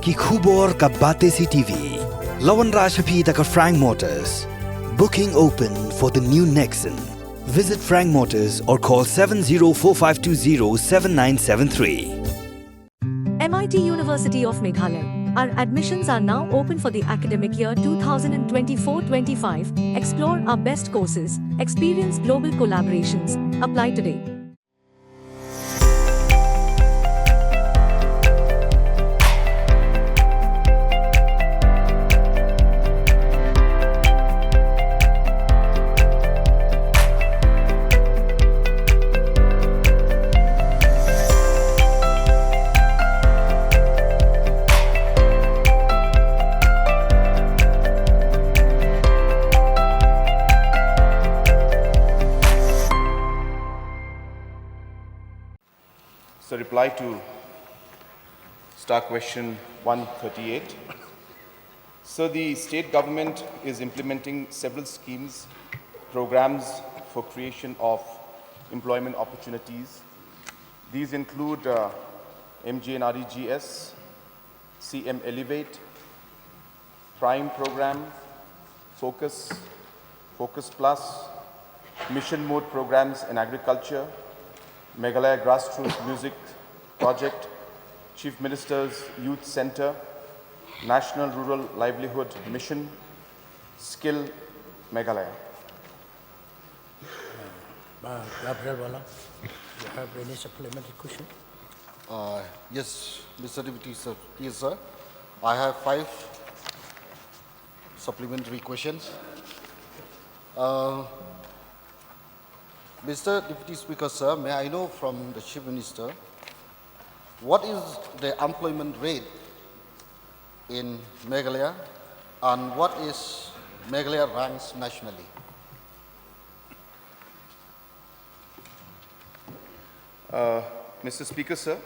कि Khubor ka Batesi TV. Wanrah taka Frank Motors. Booking open for the new Nexon. Visit Frank Motors or call 7045207973. MIT University of Meghalaya. Our admissions are now open for the academic year 2024-25. Explore our best courses, experience global collaborations. Apply today. So reply to star question 138. So the state government is implementing several schemes, programs for creation of employment opportunities. These include MGNREGS, CM Elevate, Prime Program, Focus, Focus Plus, Mission Mode programs in agriculture, Meghalaya Grassroots Music Project, Chief Minister's Youth Center, National Rural Livelihood Mission, Skill Meghalaya. Gabriel, you have any supplementary question? Yes, Mr. Deputy Sir. Yes, sir. I have 5 supplementary questions. Mr. Deputy Speaker, sir, may I know from the Chief Minister, what is the employment rate in Meghalaya and what is Meghalaya ranks nationally? Mr. Speaker, sir,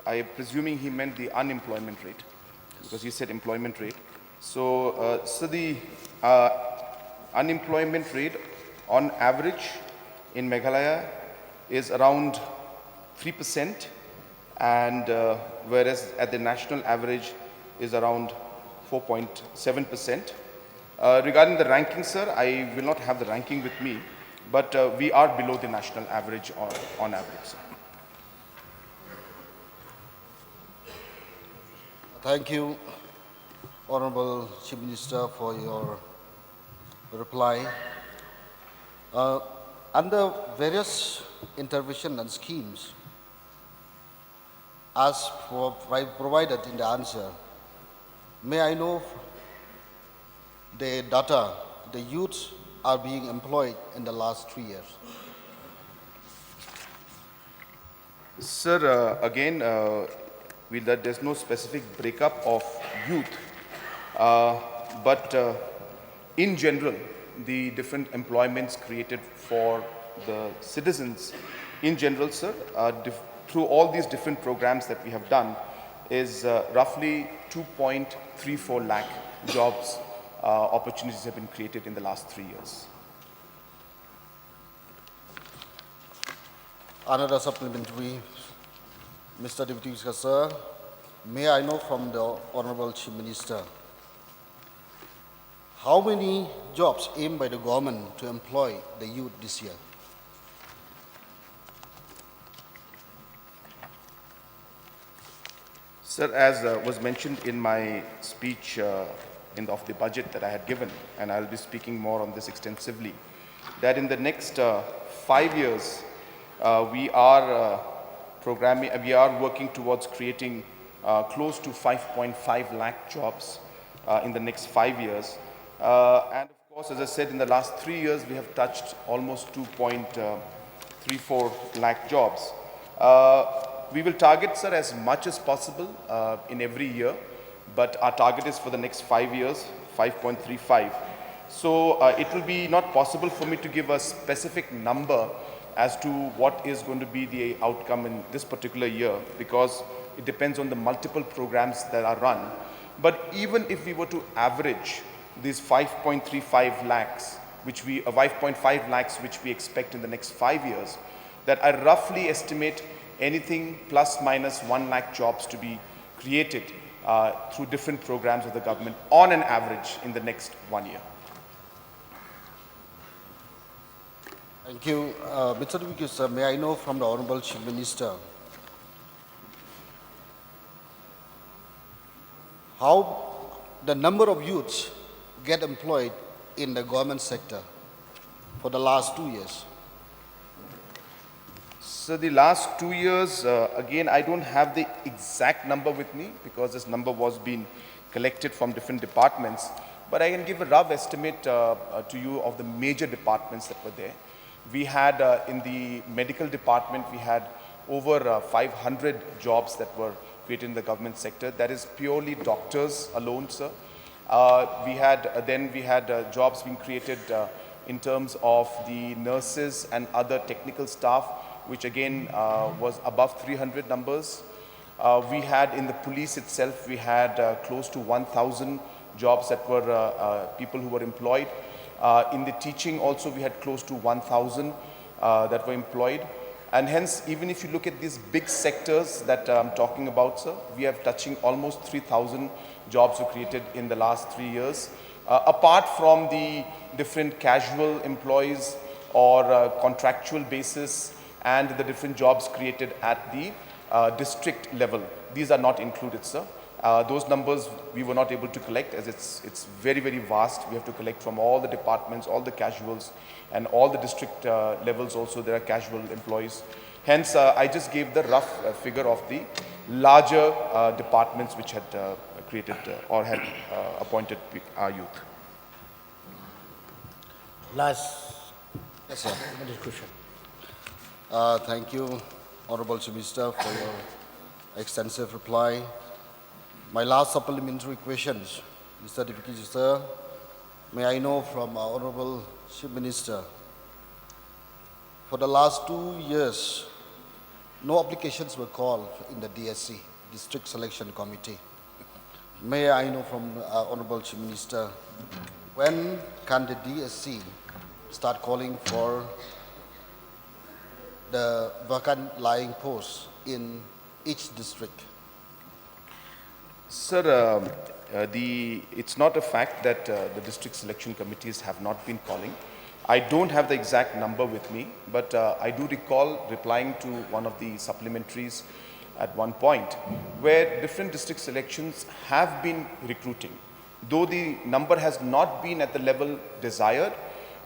I am presuming he meant the unemployment rate, because he said employment rate. So, the unemployment rate on average in Meghalaya is around 3%, and whereas at the national average is around 4.7%. Regarding the ranking, sir, I will not have the ranking with me, but we are below the national average on average, sir. Thank you, Honorable Chief Minister, for your reply. Under various intervention and schemes, as provided in the answer, may I know the data the youths are being employed in the last 3 years? Sir, again, there's no specific breakup of youth, but in general, the different employments created for the citizens in general, sir, through all these different programs that we have done is roughly 2.34 lakh jobs opportunities have been created in the last 3 years. Another supplementary, Mr. Deputy Speaker, sir, may I know from the Honorable Chief Minister, how many jobs aimed by the government to employ the youth this year? Sir, as was mentioned in my speech of the budget that I had given, and I'll be speaking more on this extensively, that in the next 5 years, we are working towards creating close to 5.5 lakh jobs in the next 5 years. And of course, as I said, in the last 3 years, we have touched almost 2.34 lakh jobs. We will target, sir, as much as possible in every year, but our target is for the next 5 years, 5.35. So it will be not possible for me to give a specific number as to what is going to be the outcome in this particular year, because it depends on the multiple programs that are run. But even if we were to average these 5.35 lakhs, 5.5 lakhs, which we expect in the next 5 years, that I roughly estimate anything plus minus 1 lakh jobs to be created through different programs of the government on an average in the next 1 year. Thank you. Mr. Deputy Sir, may I know from the Honorable Chief Minister how the number of youths get employed in the government sector for the last 2 years? So the last 2 years, again, I don't have the exact number with me because this number was being collected from different departments, but I can give a rough estimate to you of the major departments that were there. We had in the medical department, we had over 500 jobs that were created in the government sector. That is purely doctors alone, sir. We had jobs being created in terms of the nurses and other technical staff, which again was above 300 numbers. We had in the police itself, we had close to 1,000 jobs that were people who were employed. In the teaching also, we had close to 1,000 that were employed. And hence, even if you look at these big sectors that I'm talking about, sir, we have touching almost 3,000 jobs were created in the last 3 years. Apart from the different casual employees or contractual basis and the different jobs created at the district level. These are not included, sir. Those numbers we were not able to collect as it's very, very vast. We have to collect from all the departments, all the casuals, and all the district levels also there are casual employees. Hence, I just gave the rough figure of the larger departments which had created or had appointed our youth. Last Yes, sir. discussion. Thank you, Honorable Chief Minister, for your extensive reply. My last supplementary questions, Mr. Deputy Sir, may I know from our Honorable Chief Minister, for the last 2 years, no applications were called in the DSC, District Selection Committee. May I know from Honorable Chief Minister, when can the DSC start calling for the vacant lying posts in each district? Sir, it's not a fact that the district selection committees have not been calling. I don't have the exact number with me, but I do recall replying to one of the supplementaries at one point where different district selections have been recruiting. Though the number has not been at the level desired,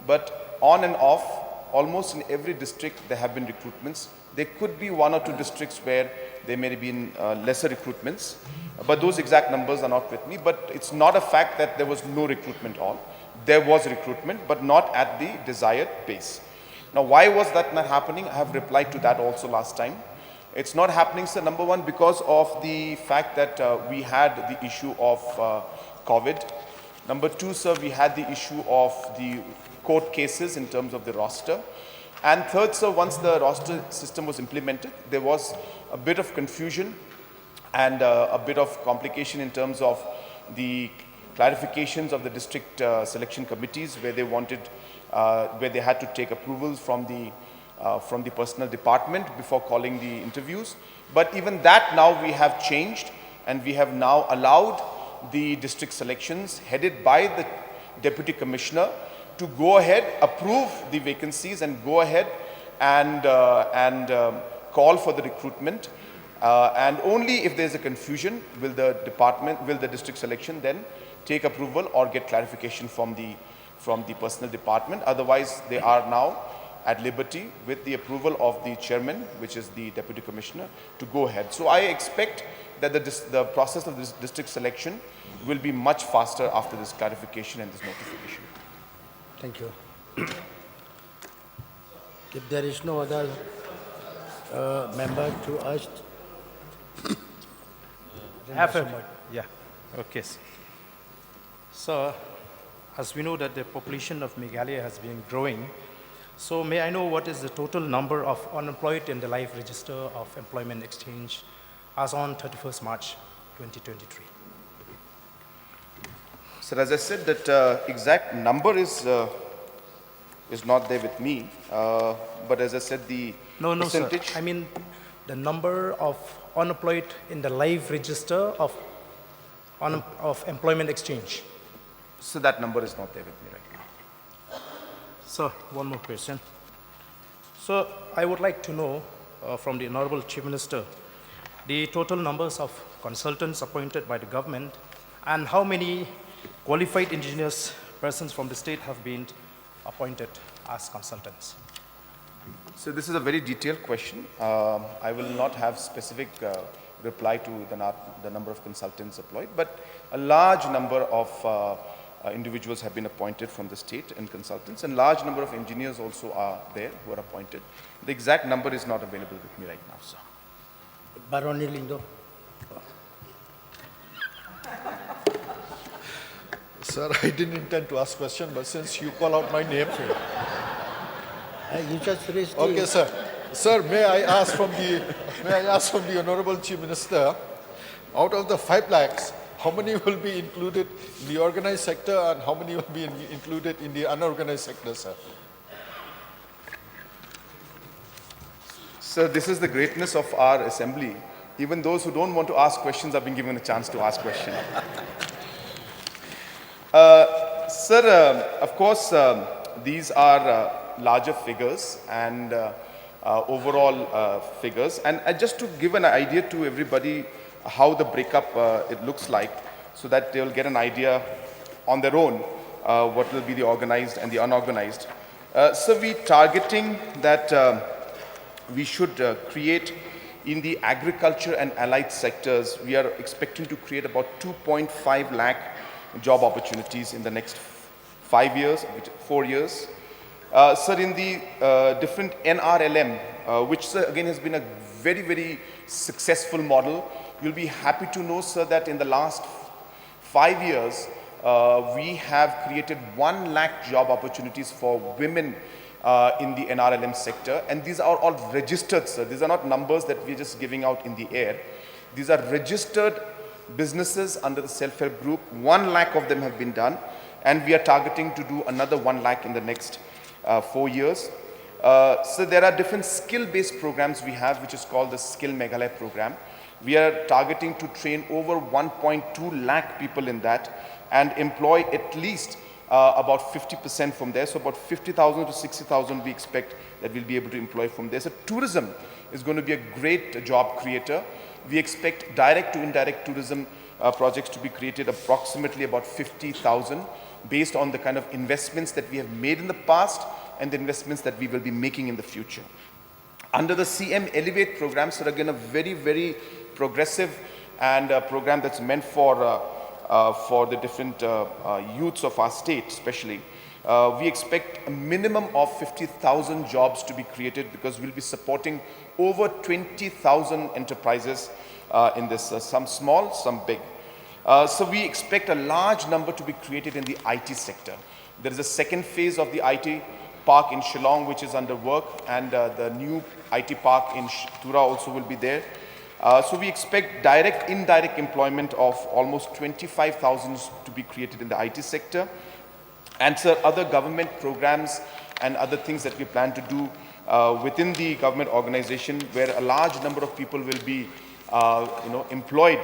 but on and off, almost in every district there have been recruitments. There could be 1 or 2 districts where there may have been lesser recruitments, but those exact numbers are not with me. But it's not a fact that there was no recruitment at all. There was recruitment, but not at the desired pace. Now, why was that not happening? I have replied to that also last time. It's not happening, sir, number one, because of the fact that we had the issue of COVID. Number 2, sir, we had the issue of the court cases in terms of the roster. And third, sir, once the roster system was implemented, there was a bit of confusion and a bit of complication in terms of the clarifications of the district selection committees where they wanted, where they had to take approvals from the personnel department before calling the interviews. But even that now we have changed, and we have now allowed the district selections headed by the deputy commissioner to go ahead, approve the vacancies and go ahead and call for the recruitment. And only if there's a confusion will the district selection then take approval or get clarification from the personnel department. Otherwise, they are now at liberty with the approval of the chairman, which is the deputy commissioner, to go ahead. So I expect that the process of this district selection will be much faster after this clarification and this notification. Thank you. If there is no other member to ask, Yeah, okay. So, as we know that the population of Meghalaya has been growing, so may I know what is the total number of unemployed in the live register of employment exchange as on 31st March 2023? Sir, as I said, that exact number is not there with me, but as I said, the No, percentage. sir. I mean, the number of unemployed in the live register of of employment exchange. So that number is not there with me right now. So, one more question. So, I would like to know from the Honorable Chief Minister the total numbers of consultants appointed by the government and how many qualified engineers, persons from the state have been appointed as consultants. So this is a very detailed question. I will not have specific reply to the number of consultants employed, but a large number of individuals have been appointed from the state and consultants, and large number of engineers also are there who are appointed. The exact number is not available with me right now, sir. Baroni Lindo. Sir, I didn't intend to ask question, but since you call out my name. You just raised Okay, the- sir. Sir, may I ask from the Honorable Chief Minister, out of the 5 lakhs, how many will be included in the organized sector and how many will be included in the unorganized sector, sir? Sir, this is the greatness of our assembly. Even those who don't want to ask questions are being given a chance to ask questions. Sir, of course, these are larger figures and overall figures. And just to give an idea to everybody how the breakup it looks like, so that they will get an idea on their own what will be the organized and the unorganized. So we're targeting that we should create in the agriculture and allied sectors, we are expecting to create about 2.5 lakh job opportunities in the next 5 years, 4 years. Sir, in the different NRLM, which sir, again has been a very, very successful model, you'll be happy to know, sir, that in the last 5 years, we have created 1 lakh job opportunities for women in the NRLM sector. And these are all registered, sir. These are not numbers that we're just giving out in the air. These are registered businesses under the self-help group. 1 lakh of them have been done. And we are targeting to do another 1 lakh in the next 4 years. So there are different skill-based programs we have, which is called the Skill Meghalaya program. We are targeting to train over 1.2 lakh people in that and employ at least about 50% from there. So about 50,000 to 60,000 we expect that we'll be able to employ from there. So tourism is going to be a great job creator. We expect direct to indirect tourism projects to be created approximately about 50,000 based on the kind of investments that we have made in the past and the investments that we will be making in the future. Under the CM Elevate program, so again a very, very progressive and a program that's meant for the different youths of our state especially. We expect a minimum of 50,000 jobs to be created because we'll be supporting over 20,000 enterprises in this, some small, some big. So we expect a large number to be created in the IT sector. There is a second phase of the IT park in Shillong which is under work, and the new IT park in Tura also will be there. So we expect direct, indirect employment of almost 25,000 to be created in the IT sector. And sir, other government programs and other things that we plan to do within the government organization where a large number of people will be employed,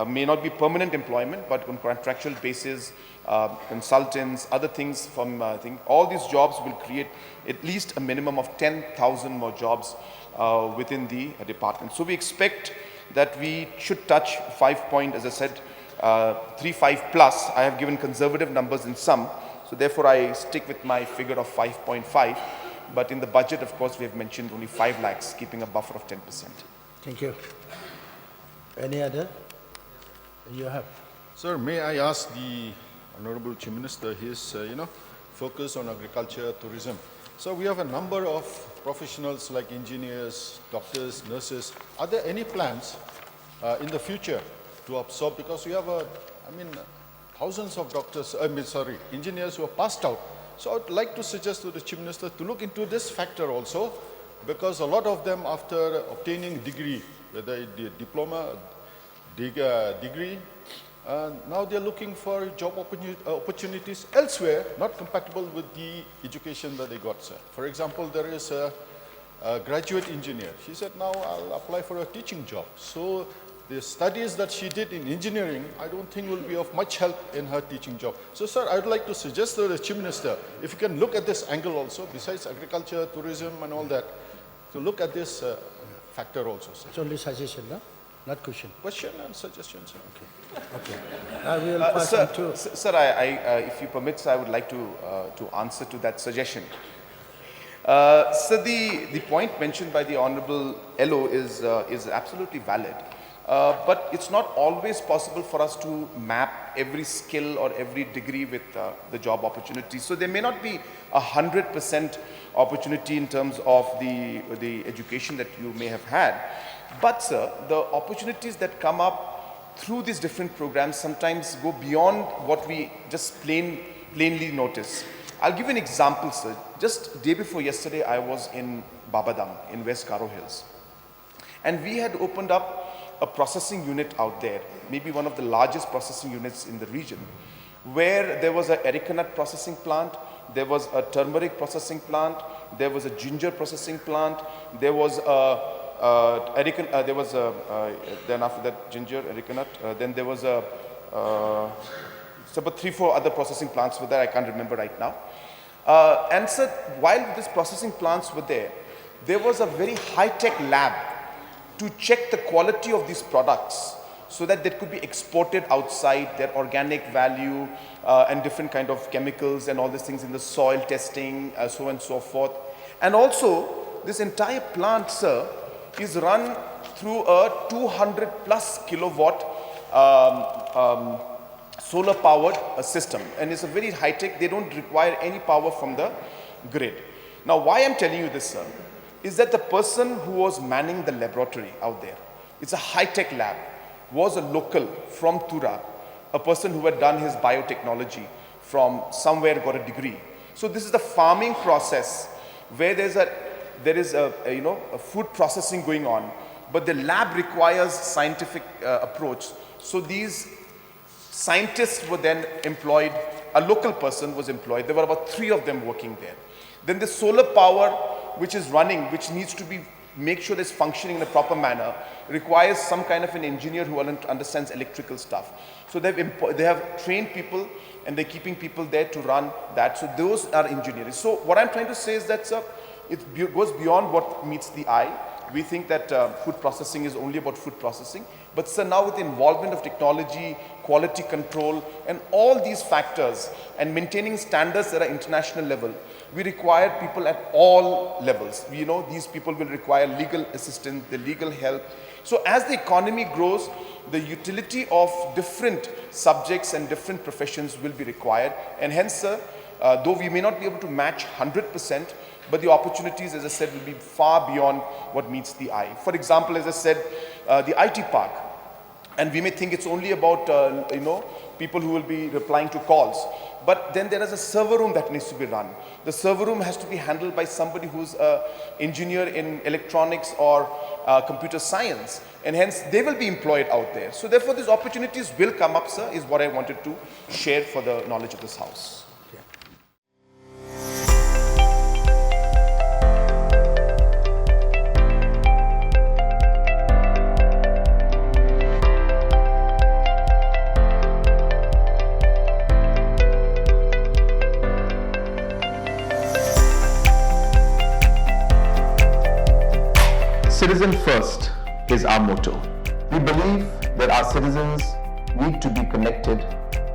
may not be permanent employment, but on contractual basis, consultants, other things from, I think, all these jobs will create at least a minimum of 10,000 more jobs within the department. So we expect that we should touch 35 plus. I have given conservative numbers in some, so therefore I stick with my figure of 5.5. But in the budget, of course, we have mentioned only 5 lakhs, keeping a buffer of 10%. Thank you. Any other? You have. Sir, may I ask the Honorable Chief Minister his, focus on agriculture, tourism. So we have a number of professionals like engineers, doctors, nurses. Are there any plans in the future to absorb, because we have thousands of engineers who are passed out. So I'd like to suggest to the Chief Minister to look into this factor also, because a lot of them after obtaining degree, whether it be a diploma, degree, now they're looking for job opportunities elsewhere, not compatible with the education that they got, sir. For example, there is a graduate engineer. She said, now I'll apply for a teaching job. So the studies that she did in engineering, I don't think will be of much help in her teaching job. So, sir, I would like to suggest to the Chief Minister, if you can look at this angle also, besides agriculture, tourism and all that, to look at this factor also, sir. It's only suggestion, no? Not question. Question and suggestion, sir. Okay. Now we will pass on to... Sir, if you permit, sir, I would like to answer to that suggestion. So the point mentioned by the Honorable LO is absolutely valid. But it's not always possible for us to map every skill or every degree with the job opportunity. So there may not be 100% opportunity in terms of the education that you may have had. But sir, the opportunities that come up through these different programs sometimes go beyond what we just plainly notice. I'll give you an example, sir. Just day before yesterday, I was in Babadam in West Garo Hills. And we had opened up a processing unit out there, maybe one of the largest processing units in the region, where there was an areca nut processing plant, there was a turmeric processing plant, there was a ginger processing plant, there was then after that ginger, areca nut, then there was so about 3-4 other processing plants were there, I can't remember right now. And so while these processing plants were there, there was a very high-tech lab to check the quality of these products so that they could be exported outside, their organic value and different kind of chemicals and all these things in the soil testing, so on and so forth. And also, this entire plant, sir, is run through a 200 plus kilowatt solar powered system, and it's a very high tech. They don't require any power from the grid. Now why I'm telling you this, sir, is that the person who was manning the laboratory out there, it's a high tech lab, was a local from Tura, a person who had done his biotechnology from somewhere, got a degree. So this is the farming process where there is a food processing going on, but the lab requires scientific approach. So these scientists were then employed, a local person was employed. There were about 3 of them working there. Then the solar power which is running, which needs to be make sure it's functioning in a proper manner, requires some kind of an engineer who understands electrical stuff. So they have trained people and they're keeping people there to run that. So those are engineers. So what I'm trying to say is that, sir, it goes beyond what meets the eye. We think that food processing is only about food processing. But sir, now with the involvement of technology, quality control, and all these factors, and maintaining standards at an international level, we require people at all levels. We know these people will require legal assistance, the legal help. So as the economy grows, the utility of different subjects and different professions will be required. And hence, sir, though we may not be able to match 100%, but the opportunities, as I said, will be far beyond what meets the eye. For example, as I said, the IT park, and we may think it's only about people who will be replying to calls, but then there is a server room that needs to be run. The server room has to be handled by somebody who's an engineer in electronics or computer science, and hence they will be employed out there. So therefore, these opportunities will come up, sir, is what I wanted to share for the knowledge of this House. Citizen first is our motto. We believe that our citizens need to be connected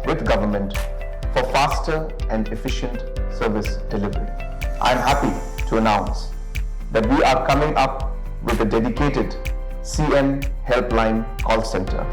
with government for faster and efficient service delivery. I am happy to announce that we are coming up with a dedicated CM helpline call center